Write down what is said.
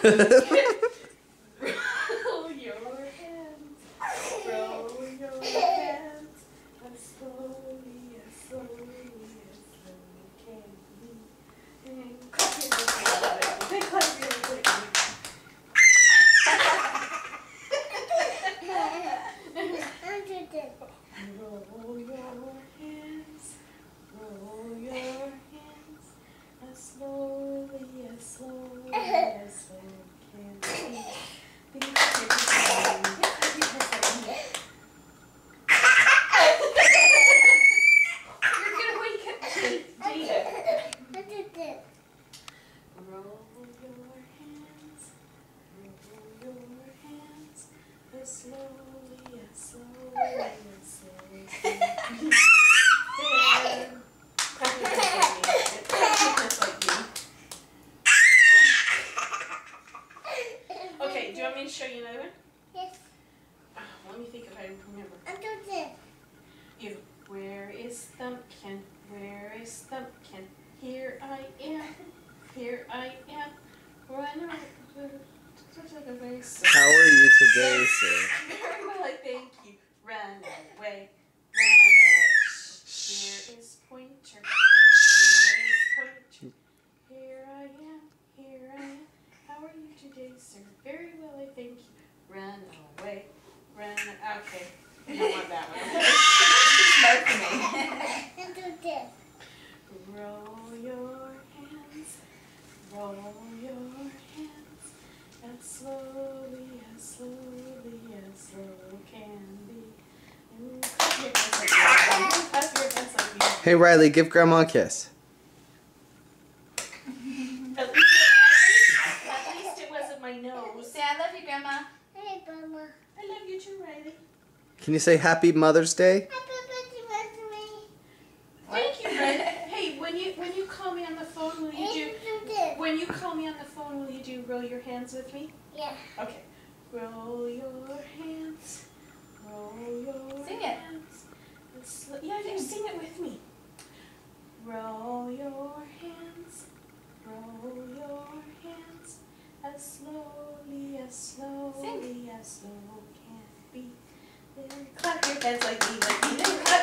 Roll your hands. Roll your hands. As slowly, as slowly, as slowly can be. And clap your hands like that. Clap your hands like that. Roll your hands. Roll your hands. As slowly, as slowly, as slowly can be. Then you clap your hands like that. You're gonna wake up Jada. Roll your hands. Roll your hands. As slowly, as slowly, as slowly can be. There. Clap your hands like me. Okay, do you want me to show you another one? Yes. Let me think if I remember. I do this. You. Where is Thumpkin? Where is Thumpkin? Here I am. Here I am. Run away. How are you today, sir? Very well, I thank you. Run away. Run away. Here is Pointer. Here is Pointer. Here I am. Here I am. How are you today, sir? Very well, I thank you. Run away. Run. Okay. I don't want that one. I do this. Roll your hands. Roll your hands. As slowly, as slowly, as slow can be. And clap your hands like that. Clap your hands like me. Hey Riley, give Grandma a kiss. At least it wasn't my nose. Say, I love you, Grandma. Hey, Mama. I love you too, Riley. Can you say Happy Mother's Day? Happy birthday to me. Thank you, Riley. Hey, when you call me on the phone, will you I do? do this. When you call me on the phone, will you do roll your hands with me? Yeah. Okay. Roll your hands. Roll your Sing it. hands. Yeah, you sing it with me. Roll your hands. Roll your hands. As slowly, as slowly, as slow can be. Then clap your hands like me, like me. Then clap